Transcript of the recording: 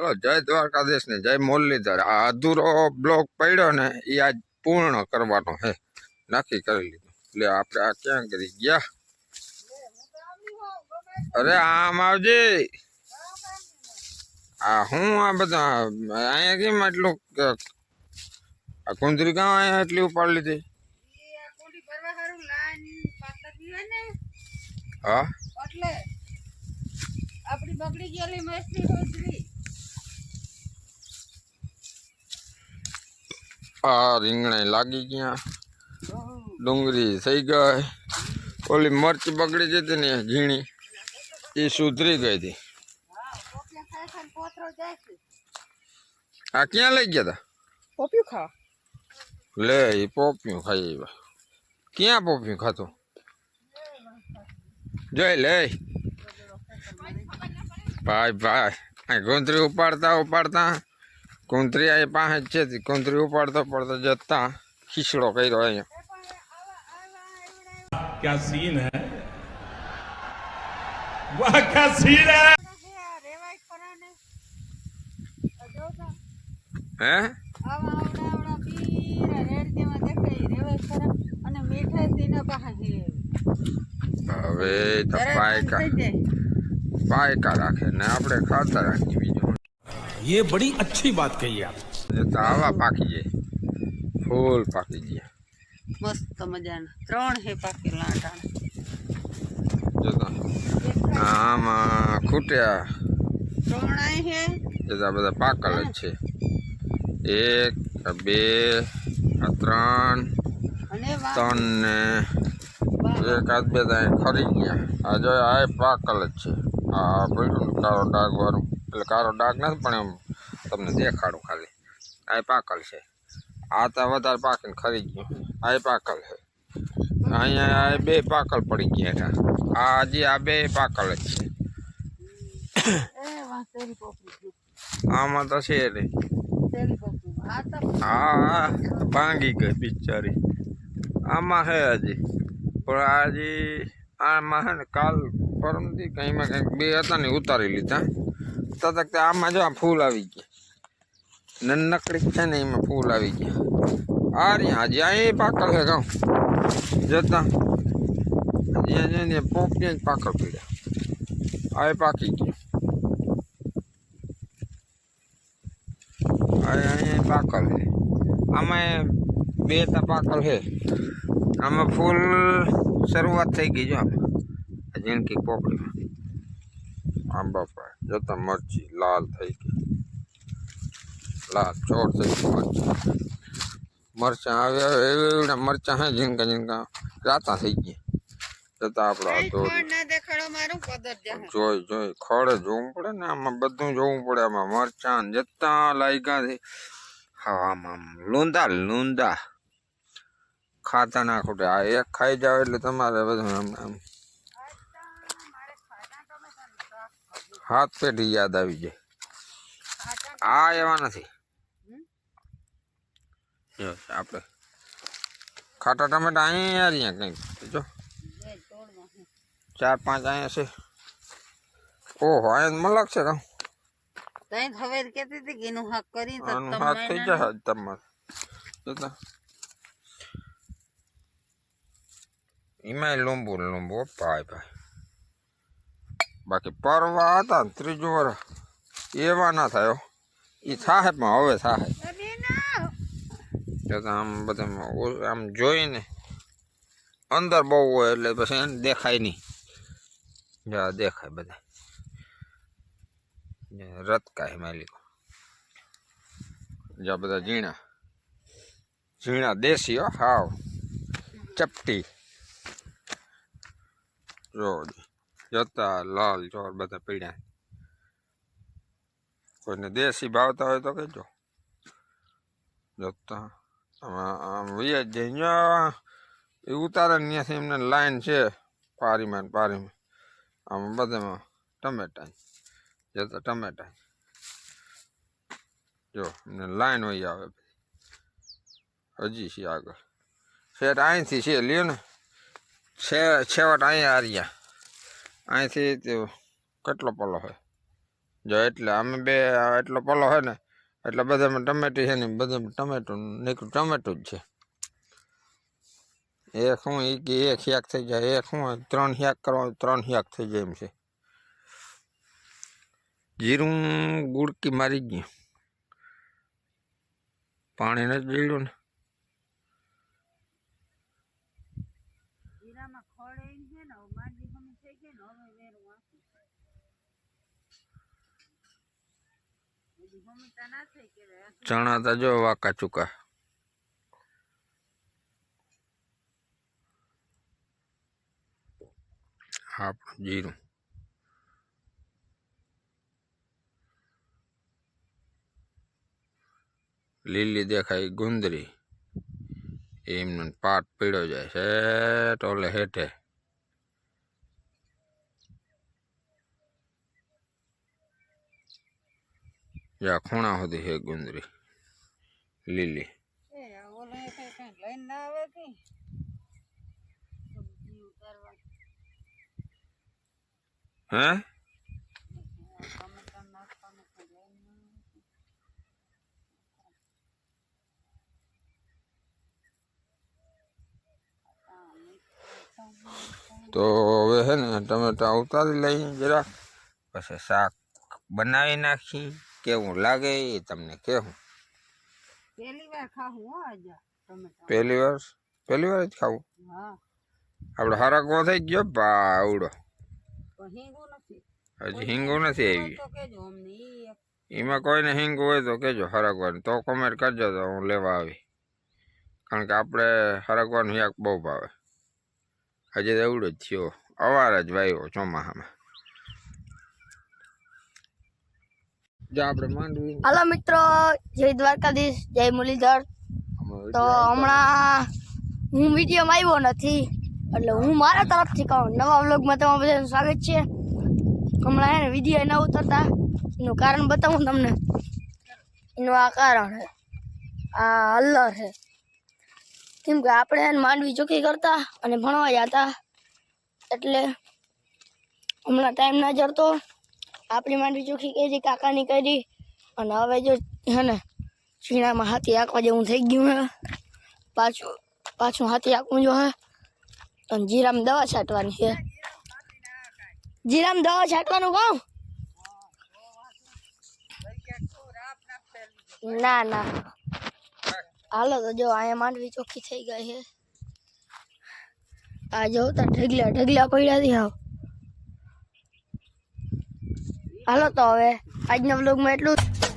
Hello, જય દ્વારકાધીશ ને જય મુરલીધર। આ અધૂરો બ્લોક પડ્યો ને એ આજ પૂર્ણ કરવાનો હે, નક્કી કરી લીધું। એટલે આપણે આ ક્યાં કરી ગયા? અરે આમ આવજે। આ હું આ બધા અહીંયા કેમ આટલું આ કુંદરી કાં અહીંયા એટલી ઉપાડી લીધી? હા એટલે આપડી બગડી ગયેલી મસ્તી કુંદરી આ રીંગણા લાગી ગયા, ડુંગળી થઈ ગઈ, ઓલી મરચી બગડી જતી હતી ને ઝીણી એ સુધરી ગઈ હતી। આ ક્યાં લઈ ગયા હતા? પોપિયું ખાવા લે એ પોપિયું ખાઈ આવ્યા। ક્યાં પોપિયું ખાતું? જોઈ લે ભાઈ ભાઈ, આ કુંતરી ઉપાડતા કુંતરી આ પાસે જ છે। કુંતરી ઉપાડતા જતા ખીચડો કર્યો અહીંયા। क्या सीन है, वाह क्या सीन है। હે હવે તો પાયકા રાખે ને આપણે ખાતા રાખીએ। બીજું ये बड़ी अच्छी बात कही आप। તો આવા પાકી જાય, ફૂલ પાકી ગયા મસ્ત મજાના ત્રણ હે પાકેલા આટા જોતા। આમાં ખૂટ્યા ત્રણ આય હે જતા બધા પાકલ જ છે। એક બે ત્રણ અને ત્રણ ને એક આધ બે ખરી ગયા। આ જો આ પાકલ જ છે। આ પેલું કાળો ડાઘ વાળું, એટલે કાળો ડાઘ નથી પણ એમ તમને દેખાડું ખાલી। આ પાકલ છે, આ તો વધારે પાકીને ખરી ગયું। આ પાકલ છે, અહીંયા આ બે પાકલ પડી ગયા હતા। આ હજી આ બે પાકલ જ છે। આમાં તો છે રે, હા ભાંગી ગઈ બિચારી। આમાં હે હજી પણ હજી આમાં હે ને કાલ પરમથી કંઈમાં કંઈક બે હતા ને ઉતારી લીધા તક આમાં જો આ ફૂલ આવી ગયા। નનકડી છે ને એમાં ફૂલ આવી ગયા। આ રહ્યા હજી અહીં પાકલ છે ગાઉં જતા હજી પોપી જ પાકલ પીડ્યા। આ પાકી ગયું, અહીંયા પાકલ છે। આમાં બે તા પાકલ છે। આમાં ફૂલ શરૂઆત થઈ ગઈ જો આમાં ઝીણકી પોપડીમાં। આંબા પર જતા મરચી લાલ થઈ ગઈ, લાલ ચોર થઈ ગઈ મરચી। મરચાં આવ્યા એવડા મરચાં હે ઝીણકા ઝીણકા રાતા થઈ ગયા જતા। આપણે જોઈ ખડે જોવું પડે ને, આમાં બધું જોવું પડે। આમાં મરચાં જતા લાગ્યા છે। હા આમાં લૂંદા ખાતા ના ખૂટે। આ એક ખાઈ જાવ એટલે તમારે બધું આમ હાથ પેઢી યાદ આવી જાય। આ એવા નથી, આપણે ખાટા ટમેટા અહીંયા કંઈક જો 4-5 અહીંયા છે। ઓહો અહીંયા મલક છે કાં હવે કેતી હતી કે એનું હાક કરી આનું હાથ થઈ જાય તમારે જોતા। એમાં લોંબુ ભાઈ બાકી પરવા હતા ને ત્રીજું વર્ષ એવા ના થાય એ થાય પણ હવે થાય જોતા। આમ બધા આમ જોઈને અંદર બહુ હોય એટલે પછી એને દેખાય નહીં। જા દેખાય બધા રતકાય માલિકો જા બધા ઝીણા દેશી હો હાવ ચપટી જો જતા લાલ ચોર બધા પીડ્યા। કોઈને દેશી ભાવતા હોય તો કહેજો જતા। આમ વ્યાજ જઈને એ ઉતારે ત્યાંથી એમને લાઈન છે પારીમાં આમ બધામાં ટમેટા જતા ટમેટા જો એમને લાઈન હોય આવે હજી છે આગળ શેઠ અહીંથી છે લ્યો ને છેવટ અહીંયા હાર્યા। અહીંથી તે કેટલો પલો હોય જો એટલે અમે બે એટલો પલો હોય ને એટલે બધામાં ટમેટી છે ને બધામાં ટમેટું નીકળું ટમેટું જ છે. એક શું એ કે એક શાક થઈ જાય, એક શું 3 શાક કરવા 3 શાક થઈ જાય એમ છે. જીરું ગુડકી મારી ગયું, પાણી નથી પીડ્યું ને. જીરામાં ખોળે એમ છે ને માંડી હમી થઈ ગઈ ને હવે વેરું આખું હજી હમીતા ના થઈ કે ચણા તો જો વાકા ચૂકા. આપણું જીરું લીલી દેખાય ગુંદરી એમનો પાટ પીળો જાય છે ટોલે હેઠે. જ્યાં ખૂણા સુધી છે ગુંદરી લીલી. એ ઓલે કઈ કઈ લઈને ના આવે કે સબ્જી ઉતારવા હે ટમેટા નાખવાનું કઈ લઈને તો હવે છે ને ટમેટા ઉતારી લઈ જરા, પછી શાક બનાવી નાખી. કેવું લાગે એ તમને કહેવું. પહેલી વાર ખાવું હો આજે ટમેટા. પહેલી વાર જ ખાવું. હા આપણે હરકવો થઈ ગયો આવડો, પણ હિંગું નથી. હજી હિંગું નથી આવી. તો કેજો અમને ઈ એમાં કોઈને હિંગું હોય તો કહેજો હરકવાનું, તો કોમેન્ટ કરજો તો હું લેવા આવી. કારણ કે આપણે હરકવાનું શાક બહુ ભાવે. હજી તો એવડો જ થયો, અવાર જ વાવ્યો ચોમાસામાં. જો આપણે માંડવી હાલો મિત્રો, જય દ્વારકાધીશ, જય મુરલીધર. તો હમણાં હું વિડીયોમાં આવ્યો નથી, એટલે હું મારા તરફથી કહું નવા વ્લોગમાં તમારું બધાનું સ્વાગત છે. હમણાં એને વિડીયો ન ઉતરતા એનું કારણ બતાવું તમને. એનું આ કારણ છે, આ હલ્લર છે. કેમ કે આપણે એને માંડવી ચોખ્ખી કરતા અને ભણવા જતા, એટલે હમણાં ટાઈમ ના જડતો. આપણી માંડવી ચોખ્ખી કરી, કાકાની કરી, અને હવે જો હે ને ચીણામાં હાથી આંકવા જેવું થઈ ગયું હે. પાછું હાથી આંકવું જો હે. અને જીરામાં દવા છાંટવાની છે. જીરામાં દવા છાંટવાનું કહું? ના ના, હાલો તો જો અહીંયા માંડવી ચોખ્ખી થઈ ગઈ છે. આ જો તો ઢગલા પડ્યા હતી હાવ. હાલો તો હવે આજના વ્લોગમાં એટલું જ.